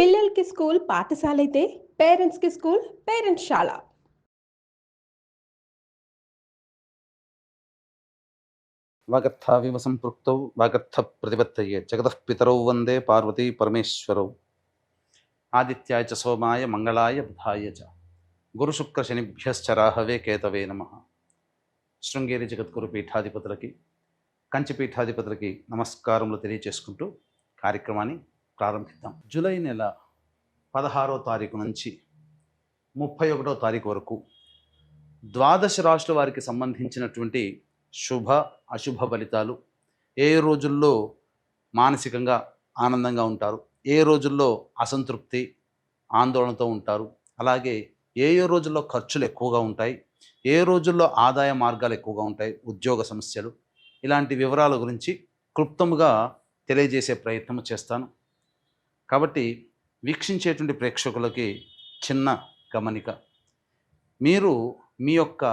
పిల్లలకి స్కూల్ పాఠశాలైతే పేరెంట్స్‌కి స్కూల్ పేరెంట్స్‌శాల. వాగర్థావివ సంపృక్తౌ వాగర్థ ప్రతిపత్తయే జగతః పితరౌ వందే పార్వతీ పరమేశ్వరౌ. ఆదిత్యాయ చ సోమాయ మంగళాయ బుధాయ చ గురుశుక్ర శనిభ్యశ్చ రాహవే కేతవే నమః. శృంగేరి జగద్గురు పీఠాధిపతులకి, కంచి పీఠాధిపతులకి నమస్కారములు తెలియచేసుకుంటూ కార్యక్రమాన్ని ప్రారంభిద్దాం. జూలై నెల 16వ తారీఖు నుంచి 31వ తారీఖు వరకు ద్వాదశ రాశుల వారికి సంబంధించినటువంటి శుభ అశుభ ఫలితాలు, ఏ రోజుల్లో మానసికంగా ఆనందంగా ఉంటారు, ఏ రోజుల్లో అసంతృప్తి ఆందోళనతో ఉంటారు, అలాగే ఏ రోజుల్లో ఖర్చులు ఎక్కువగా ఉంటాయి, ఏ రోజుల్లో ఆదాయ మార్గాలు ఎక్కువగా ఉంటాయి, ఉద్యోగ సమస్యలు, ఇలాంటి వివరాల గురించి క్లుప్తంగా తెలియజేసే ప్రయత్నం చేస్తాను. కాబట్టి వీక్షించేటువంటి ప్రేక్షకులకి చిన్న గమనిక, మీరు మీ యొక్క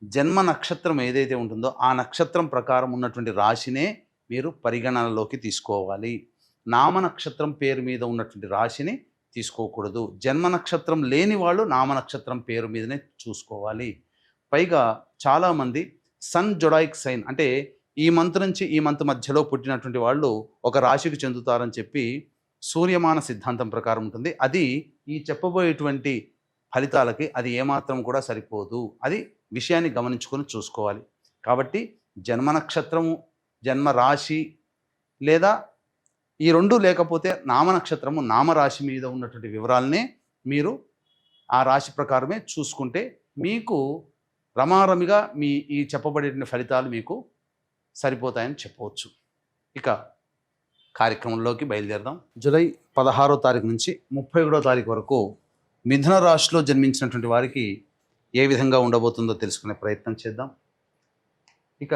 జన్మ నక్షత్రం ఏదైతే ఉంటుందో ఆ నక్షత్రం ప్రకారం ఉన్నటువంటి రాశినే మీరు పరిగణనలోకి తీసుకోవాలి. నామ నక్షత్రం పేరు మీద ఉన్నటువంటి రాశిని తీసుకోకూడదు. జన్మ నక్షత్రం లేని వాళ్ళు నామ నక్షత్రం పేరు మీదనే చూసుకోవాలి. పైగా చాలామంది సన్ జొడాయిక్ సైన్ అంటే ఈ మంత్ నుంచి ఈ మంత్ మధ్యలో పుట్టినటువంటి వాళ్ళు ఒక రాశికి చెందుతారని చెప్పి సూర్యమాన సిద్ధాంతం ప్రకారం ఉంటుంది. అది ఈ చెప్పబోయేటువంటి ఫలితాలకి అది ఏమాత్రం కూడా సరిపోదు. అది విషయాన్ని గమనించుకొని చూసుకోవాలి. కాబట్టి జన్మ నక్షత్రము, జన్మ రాశి లేదా ఈ రెండు లేకపోతే నామ నక్షత్రము, నామరాశి మీద ఉన్నటువంటి వివరాలనే మీరు ఆ రాశి ప్రకారమే చూసుకుంటే మీకు రమారమిగా మీ ఈ చెప్పబడిన ఫలితాలు మీకు సరిపోతాయని చెప్పవచ్చు. ఇక కార్యక్రమంలోకి బయలుదేరదాం. జూలై 16వ తారీఖు నుంచి 31వ తారీఖు వరకు మిథున రాశిలో జన్మించినటువంటి వారికి ఏ విధంగా ఉండబోతుందో తెలుసుకునే ప్రయత్నం చేద్దాం. ఇక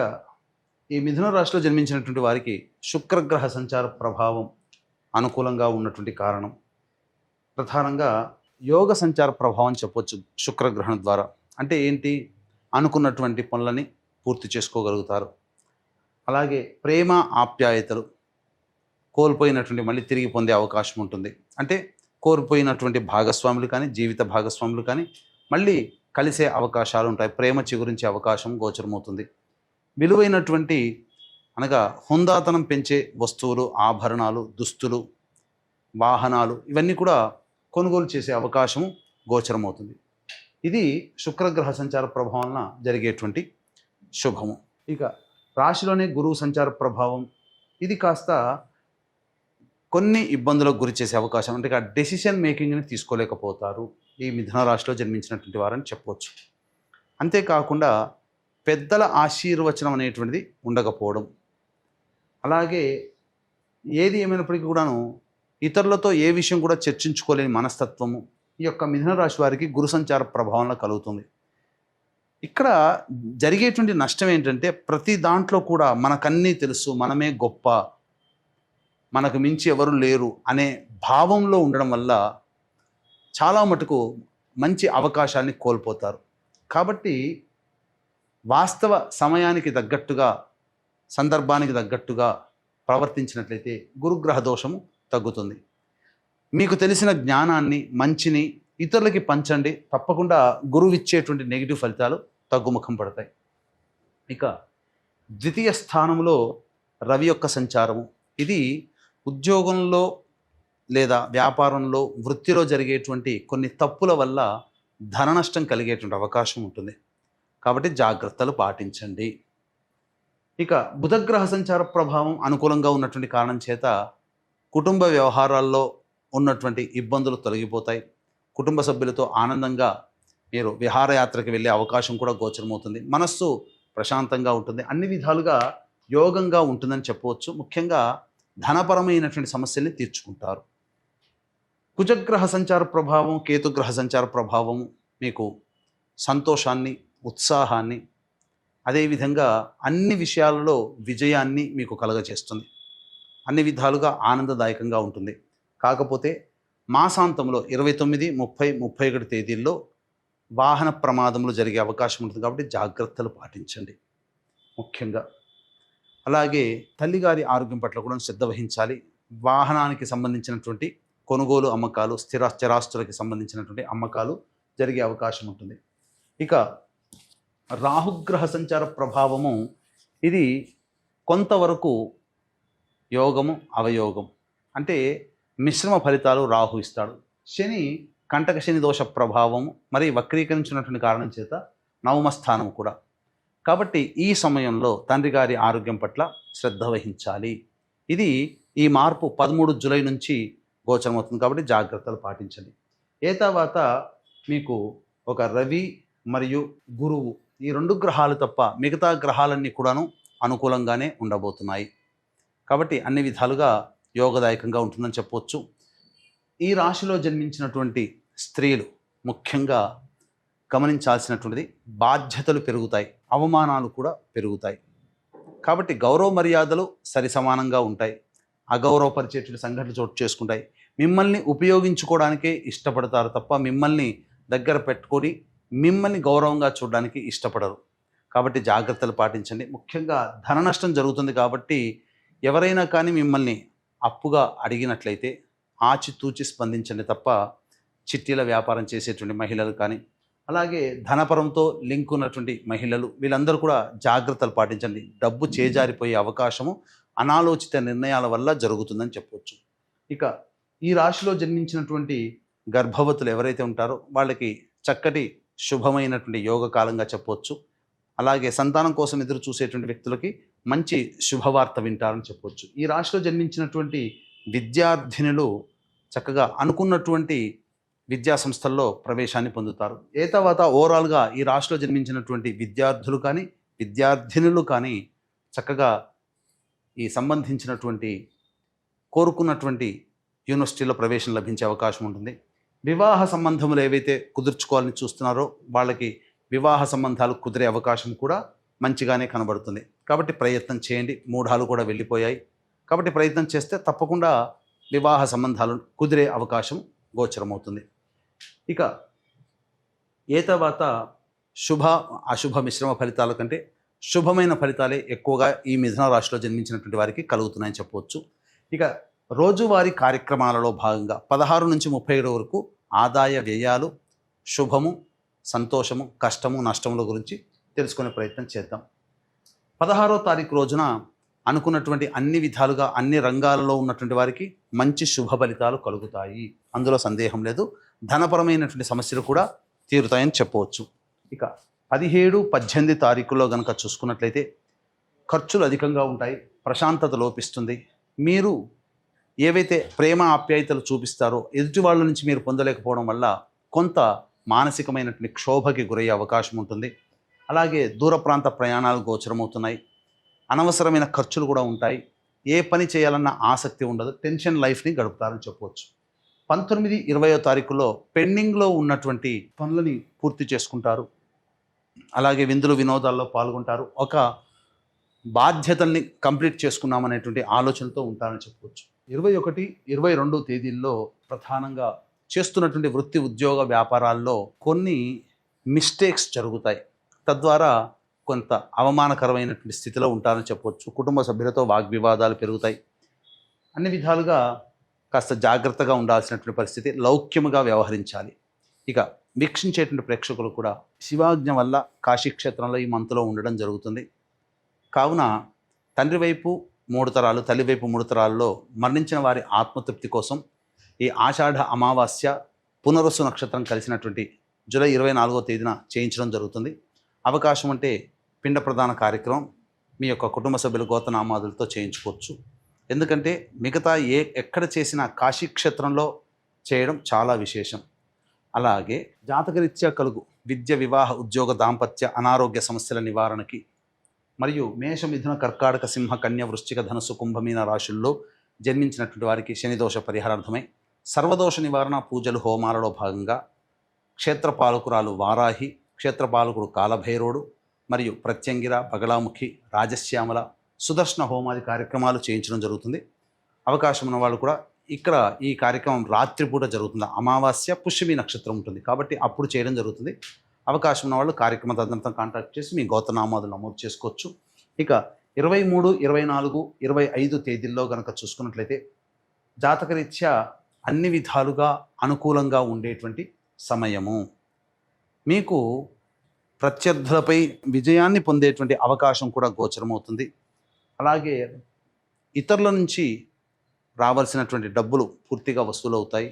ఈ మిథున రాశిలో జన్మించినటువంటి వారికి శుక్రగ్రహ సంచార ప్రభావం అనుకూలంగా ఉన్నటువంటి కారణం ప్రధానంగా యోగ సంచార ప్రభావం చెప్పవచ్చు. శుక్రగ్రహణం ద్వారా అంటే ఏంటి, అనుకున్నటువంటి పనులని పూర్తి చేసుకోగలుగుతారు. అలాగే ప్రేమ ఆప్యాయతలు కోల్పోయినటువంటి మళ్ళీ తిరిగి పొందే అవకాశం ఉంటుంది. అంటే కోల్పోయినటువంటి భాగస్వాములు కానీ, జీవిత భాగస్వాములు కానీ మళ్ళీ కలిసే అవకాశాలు ఉంటాయి. ప్రేమ చిగురించే అవకాశం గోచరమవుతుంది. విలువైనటువంటి అనగా హుందాతనం పెంచే వస్తువులు, ఆభరణాలు, దుస్తులు, వాహనాలు ఇవన్నీ కూడా కొనుగోలు చేసే అవకాశం గోచరమవుతుంది. ఇది శుక్రగ్రహ సంచార ప్రభావం జరిగేటువంటి శుభము. ఇక రాశిలోనే గురువు సంచార ప్రభావం, ఇది కాస్త కొన్ని ఇబ్బందులకు గురి చేసే అవకాశం, అంటే ఆ డెసిషన్ మేకింగ్ని తీసుకోలేకపోతారు ఈ మిథున రాశిలో జన్మించినటువంటి వారని చెప్పవచ్చు. అంతేకాకుండా పెద్దల ఆశీర్వచనం అనేటువంటిది ఉండకపోవడం, అలాగే ఏది ఏమైనప్పటికీ కూడాను ఇతరులతో ఏ విషయం కూడా చర్చించుకోలేని మనస్తత్వము ఈ యొక్క మిథున రాశి వారికి గురు సంచార ప్రభావంలో కలుగుతుంది. ఇక్కడ జరిగేటువంటి నష్టం ఏంటంటే ప్రతి దాంట్లో కూడా మనకన్నీ తెలుసు, మనమే గొప్ప, మనకు మించి ఎవరు లేరు అనే భావంలో ఉండడం వల్ల చాలా మటుకు మంచి అవకాశాన్ని కోల్పోతారు. కాబట్టి వాస్తవ సమయానికి తగ్గట్టుగా, సందర్భానికి తగ్గట్టుగా ప్రవర్తించినట్లయితే గురుగ్రహ దోషము తగ్గుతుంది. మీకు తెలిసిన జ్ఞానాన్ని, మంచిని ఇతరులకి పంచండి. తప్పకుండా గురువు ఇచ్చేటువంటి నెగిటివ్ ఫలితాలు తగ్గుముఖం పడతాయి. ఇక ద్వితీయ స్థానంలో రవి యొక్క సంచారము, ఇది ఉద్యోగంలో లేదా వ్యాపారంలో, వృత్తిలో జరిగేటువంటి కొన్ని తప్పుల వల్ల ధన నష్టం కలిగేటువంటి అవకాశం ఉంటుంది. కాబట్టి జాగ్రత్తలు పాటించండి. ఇక బుధగ్రహ సంచార ప్రభావం అనుకూలంగా ఉన్నటువంటి కారణం చేత కుటుంబ వ్యవహారాల్లో ఉన్నటువంటి ఇబ్బందులు తొలగిపోతాయి. కుటుంబ సభ్యులతో ఆనందంగా మీరు విహారయాత్రకు వెళ్ళే అవకాశం కూడా గోచరమవుతుంది. మనస్సు ప్రశాంతంగా ఉంటుంది. అన్ని విధాలుగా యోగంగా ఉంటుందని చెప్పవచ్చు. ముఖ్యంగా ధనపరమైనటువంటి సమస్యల్ని తీర్చుకుంటారు. కుజగ్రహ సంచార ప్రభావం, కేతుగ్రహ సంచార ప్రభావం మీకు సంతోషాన్ని, ఉత్సాహాన్ని, అదేవిధంగా అన్ని విషయాలలో విజయాన్ని మీకు కలగజేస్తుంది. అన్ని విధాలుగా ఆనందదాయకంగా ఉంటుంది. కాకపోతే మాసాంతంలో 29, 30, 31 తేదీల్లో వాహన ప్రమాదములు జరిగే అవకాశం ఉంటుంది. కాబట్టి జాగ్రత్తలు పాటించండి ముఖ్యంగా. అలాగే తల్లిగారి ఆరోగ్యం పట్ల కూడా శ్రద్ధ వహించాలి. వాహనానికి సంబంధించినటువంటి కొనుగోలు అమ్మకాలు, స్థిరాస్తులకి సంబంధించినటువంటి అమ్మకాలు జరిగే అవకాశం ఉంటుంది. ఇక రాహుగ్రహ సంచార ప్రభావము ఇది కొంతవరకు యోగము అవయోగం అంటే మిశ్రమ ఫలితాలు రాహు ఇస్తాడు. శని కంటక శని దోష ప్రభావము మరి వక్రీకరించినటువంటి కారణం చేత నవమ స్థానం కూడా. కాబట్టి ఈ సమయంలో తండ్రి గారి ఆరోగ్యం పట్ల శ్రద్ధ వహించాలి. ఇది ఈ మార్పు 13 జూలై నుంచి గోచరమవుతుంది కాబట్టి జాగ్రత్తలు పాటించండి. ఏ తర్వాత మీకు ఒక రవి మరియు గురువు ఈ 2 గ్రహాలు తప్ప మిగతా గ్రహాలన్నీ కూడాను అనుకూలంగానే ఉండబోతున్నాయి. కాబట్టి అన్ని విధాలుగా యోగదాయకంగా ఉంటుందని చెప్పవచ్చు. ఈ రాశిలో జన్మించినటువంటి స్త్రీలు ముఖ్యంగా గమనించాల్సినటువంటిది బాధ్యతలు పెరుగుతాయి, అవమానాలు కూడా పెరుగుతాయి. కాబట్టి గౌరవ మర్యాదలు సరి సమానంగా ఉంటాయి. అగౌరవపరిచేటువంటి సంఘటనలు చోటు చేసుకుంటాయి. మిమ్మల్ని ఉపయోగించుకోవడానికే ఇష్టపడతారు తప్ప మిమ్మల్ని దగ్గర పెట్టుకొని మిమ్మల్ని గౌరవంగా చూడడానికి ఇష్టపడరు. కాబట్టి జాగ్రత్తలు పాటించండి. ముఖ్యంగా ధన నష్టం జరుగుతుంది కాబట్టి ఎవరైనా కానీ మిమ్మల్ని అప్పుగా అడిగినట్లయితే ఆచితూచి స్పందించండి తప్ప చిట్టీల వ్యాపారం చేసేటువంటి మహిళలు కానీ అలాగే ధనపరంతో లింక్ ఉన్నటువంటి మహిళలు వీళ్ళందరూ కూడా జాగ్రత్తలు పాటించండి. డబ్బు చేజారిపోయే అవకాశము అనాలోచిత నిర్ణయాల వల్ల జరుగుతుందని చెప్పవచ్చు. ఇక ఈ రాశిలో జన్మించినటువంటి గర్భవతులు ఎవరైతే ఉంటారో వాళ్ళకి చక్కటి శుభమైనటువంటి యోగ కాలంగా చెప్పవచ్చు. అలాగే సంతానం కోసం ఎదురు చూసేటువంటి వ్యక్తులకి మంచి శుభవార్త వింటారని చెప్పవచ్చు. ఈ రాశిలో జన్మించినటువంటి విద్యార్థినులు చక్కగా అనుకున్నటువంటి విద్యా సంస్థల్లో ప్రవేశాన్ని పొందుతారు. ఏ తర్వాత ఓవరాల్గా ఈ రాశిలో జన్మించినటువంటి విద్యార్థులు కానీ విద్యార్థినులు కానీ చక్కగా ఈ సంబంధించినటువంటి కోరుకున్నటువంటి యూనివర్సిటీలో ప్రవేశం లభించే అవకాశం ఉంటుంది. వివాహ సంబంధములు ఏవైతే కుదుర్చుకోవాలని చూస్తున్నారో వాళ్ళకి వివాహ సంబంధాలు కుదిరే అవకాశం కూడా మంచిగానే కనబడుతుంది. కాబట్టి ప్రయత్నం చేయండి. మూఢాలు కూడా వెళ్ళిపోయాయి కాబట్టి ప్రయత్నం చేస్తే తప్పకుండా వివాహ సంబంధాలు కుదిరే అవకాశం గోచరమవుతుంది. ఇక ఏ తర్వాత శుభ అశుభ మిశ్రమ ఫలితాల కంటే శుభమైన ఫలితాలే ఎక్కువగా ఈ మిథున రాశిలో జన్మించినటువంటి వారికి కలుగుతున్నాయని చెప్పవచ్చు. ఇక రోజువారీ కార్యక్రమాలలో భాగంగా 16 నుంచి 37 వరకు ఆదాయ వ్యయాలు, శుభము, సంతోషము, కష్టము, నష్టముల గురించి తెలుసుకునే ప్రయత్నం చేద్దాం. 16వ తారీఖు రోజున అనుకున్నటువంటి అన్ని విధాలుగా అన్ని రంగాలలో ఉన్నటువంటి వారికి మంచి శుభ ఫలితాలు కలుగుతాయి. అందులో సందేహం లేదు. ధనపరమైనటువంటి సమస్యలు కూడా తీరుతాయని చెప్పవచ్చు. ఇక 17, 18 తారీఖుల్లో కనుక చూసుకున్నట్లయితే ఖర్చులు అధికంగా ఉంటాయి, ప్రశాంతత లోపిస్తుంది. మీరు ఏవైతే ప్రేమ ఆప్యాయతలు చూపిస్తారో ఎదుటి వాళ్ళ నుంచి మీరు పొందలేకపోవడం వల్ల కొంత మానసికమైనటువంటి క్షోభకి గురయ్యే అవకాశం ఉంటుంది. అలాగే దూర ప్రాంత ప్రయాణాలు గోచరమవుతున్నాయి. అనవసరమైన ఖర్చులు కూడా ఉంటాయి. ఏ పని చేయాలన్న ఆసక్తి ఉండదు. టెన్షన్ లైఫ్ని గడుపుతారని చెప్పవచ్చు. 19, 20వ తారీఖులో పెండింగ్లో ఉన్నటువంటి పనులని పూర్తి చేసుకుంటారు. అలాగే విందులు వినోదాల్లో పాల్గొంటారు. ఒక బాధ్యతల్ని కంప్లీట్ చేసుకున్నామనేటువంటి ఆలోచనతో ఉంటారని చెప్పవచ్చు. 21, 22 తేదీల్లో ప్రధానంగా చేస్తున్నటువంటి వృత్తి ఉద్యోగ వ్యాపారాల్లో కొన్ని మిస్టేక్స్ జరుగుతాయి. తద్వారా కొంత అవమానకరమైనటువంటి స్థితిలో ఉంటారని చెప్పవచ్చు. కుటుంబ సభ్యులతో వాగ్వివాదాలు పెరుగుతాయి. అన్ని విధాలుగా కాస్త జాగ్రత్తగా ఉండాల్సినటువంటి పరిస్థితి. లౌక్యముగా వ్యవహరించాలి. ఇక వీక్షించేటువంటి ప్రేక్షకులు కూడా శివాజ్ఞ వల్ల కాశీక్షేత్రంలో ఈ మంత్లో ఉండడం జరుగుతుంది. కావున తండ్రి వైపు 3 తరాలు, తల్లి వైపు 3 తరాల్లో మరణించిన వారి ఆత్మతృప్తి కోసం ఈ ఆషాఢ అమావాస్య పునరుసు నక్షత్రం కలిసినటువంటి జూలై 24వ తేదీన చేయించడం జరుగుతుంది. అవకాశం అంటే పిండ ప్రదాన కార్యక్రమం మీ యొక్క కుటుంబ సభ్యుల గోతనామాదులతో చేయించుకోవచ్చు. ఎందుకంటే మిగతా ఎక్కడ చేసినా కాశీక్షేత్రంలో చేయడం చాలా విశేషం. అలాగే జాతకరీత్యా కలుగు విద్య, వివాహ, ఉద్యోగ, దాంపత్య, అనారోగ్య సమస్యల నివారణకి మరియు మేష, మిథున, కర్కాటక, సింహ, కన్య, వృశ్చిక, ధనుసు, కుంభమీన రాశుల్లో జన్మించినటువంటి వారికి శనిదోష పరిహారార్థమై సర్వదోష నివారణ పూజలు, హోమాలలో భాగంగా క్షేత్రపాలకురాలు వారాహి, క్షేత్రపాలకుడు కాలభైరవుడు మరియు ప్రత్యంగిర, బగళాముఖి, రాజశ్యామల, సుదర్శన హోమాది కార్యక్రమాలు చేయించడం జరుగుతుంది. అవకాశం ఉన్న వాళ్ళు కూడా ఇక్కడ ఈ కార్యక్రమం రాత్రిపూట జరుగుతుంది. అమావాస్య పుష్యమి నక్షత్రం ఉంటుంది కాబట్టి అప్పుడు చేయడం జరుగుతుంది. అవకాశం ఉన్న వాళ్ళు కార్యక్రమ తదనంతరం కాంటాక్ట్ చేసి మీ గోత్రనామాదులు నమోదు చేసుకోవచ్చు. ఇక 23, 24, 25 తేదీల్లో కనుక చూసుకున్నట్లయితే జాతకరీత్యా అన్ని విధాలుగా అనుకూలంగా ఉండేటువంటి సమయము. మీకు ప్రత్యర్థులపై విజయాన్ని పొందేటువంటి అవకాశం కూడా గోచరమవుతుంది. అలాగే ఇతరుల నుంచి రావాల్సినటువంటి డబ్బులు పూర్తిగా వసూలవుతాయి.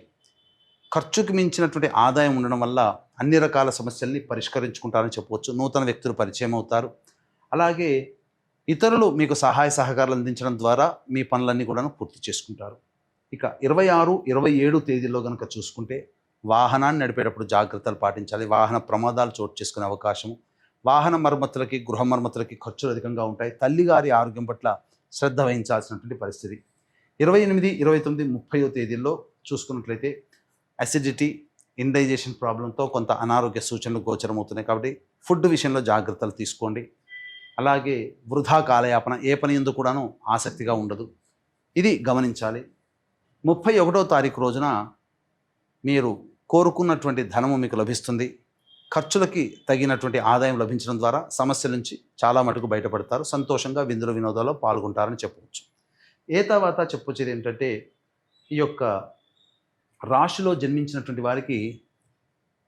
ఖర్చుకు మించినటువంటి ఆదాయం ఉండడం వల్ల అన్ని రకాల సమస్యల్ని పరిష్కరించుకుంటారని చెప్పవచ్చు. నూతన వ్యక్తులు పరిచయం అవుతారు. అలాగే ఇతరులు మీకు సహాయ సహకారాలు అందించడం ద్వారా మీ పనులన్నీ కూడా పూర్తి చేసుకుంటారు. ఇక 26, 27 తేదీల్లో కనుక చూసుకుంటే వాహనాన్ని నడిపేటప్పుడు జాగ్రత్తలు పాటించాలి. వాహన ప్రమాదాలు చోటు చేసుకునే అవకాశము, వాహన మరమ్మతులకి, గృహ మరమ్మతులకి ఖర్చులు అధికంగా ఉంటాయి. తల్లిగారి ఆరోగ్యం పట్ల శ్రద్ధ వహించాల్సినటువంటి పరిస్థితి. 28, 29, 30 తేదీల్లో చూసుకున్నట్లయితే అసిడిటీ, ఇండైజెషన్ ప్రాబ్లంతో కొంత అనారోగ్య సూచనలు గోచరమవుతున్నాయి. కాబట్టి ఫుడ్ విషయంలో జాగ్రత్తలు తీసుకోండి. అలాగే వృధా కాలయాపన, ఏ పని ఎందు కూడాను ఆసక్తిగా ఉండదు, ఇది గమనించాలి. 31వ తారీఖు రోజున మీరు కోరుకున్నటువంటి ధనము మీకు లభిస్తుంది. ఖర్చులకి తగినటువంటి ఆదాయం లభించడం ద్వారా సమస్యల నుంచి చాలా మటుకు బయటపడతారు. సంతోషంగా విందుల వినోదాల్లో పాల్గొంటారని చెప్పవచ్చు. తర్వాత చెప్పొచ్చేది ఏంటంటే, ఈ యొక్క రాశిలో జన్మించినటువంటి వారికి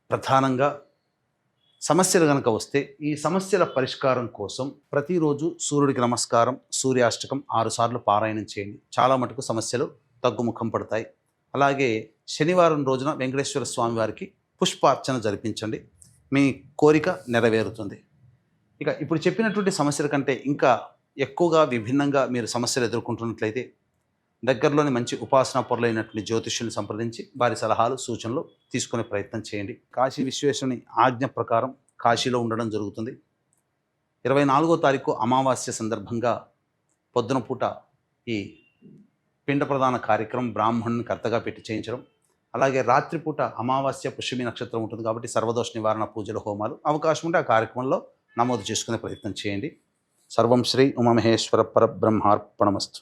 ప్రధానంగా సమస్యలు కనుక వస్తే ఈ సమస్యల పరిష్కారం కోసం ప్రతిరోజు సూర్యుడికి నమస్కారం, సూర్యాష్టకం 6 సార్లు పారాయణం చేయండి. చాలా మటుకు సమస్యలు తగ్గుముఖం పడతాయి. అలాగే శనివారం రోజున వెంకటేశ్వర స్వామి వారికి పుష్పార్చన జరిపించండి. మీ కోరిక నెరవేరుతుంది. ఇక ఇప్పుడు చెప్పినటువంటి సమస్యల కంటే ఇంకా ఎక్కువగా విభిన్నంగా మీరు సమస్యలు ఎదుర్కొంటున్నట్లయితే దగ్గరలోని మంచి ఉపాసనా పరులైనటువంటి జ్యోతిష్యుని సంప్రదించి వారి సలహాలు, సూచనలు తీసుకునే ప్రయత్నం చేయండి. కాశీ విశ్వేశ్వరుని ఆజ్ఞ ప్రకారం కాశీలో ఉండడం జరుగుతుంది. 24వ తారీఖు అమావాస్య సందర్భంగా పొద్దున పూట ఈ పిండ ప్రదాన కార్యక్రమం బ్రాహ్మణుని కర్తగా పెట్టి చేయించడం. అలాగే రాత్రిపూట అమావాస్య పుష్యమి నక్షత్రం ఉంటుంది కాబట్టి సర్వదోష నివారణ పూజలు, హోమాలు అవకాశం ఉంటే ఆ కార్యక్రమంలో నమోదు చేసుకునే ప్రయత్నం చేయండి. సర్వం శ్రీ ఉమామహేశ్వర పరబ్రహ్మార్పణమస్తు.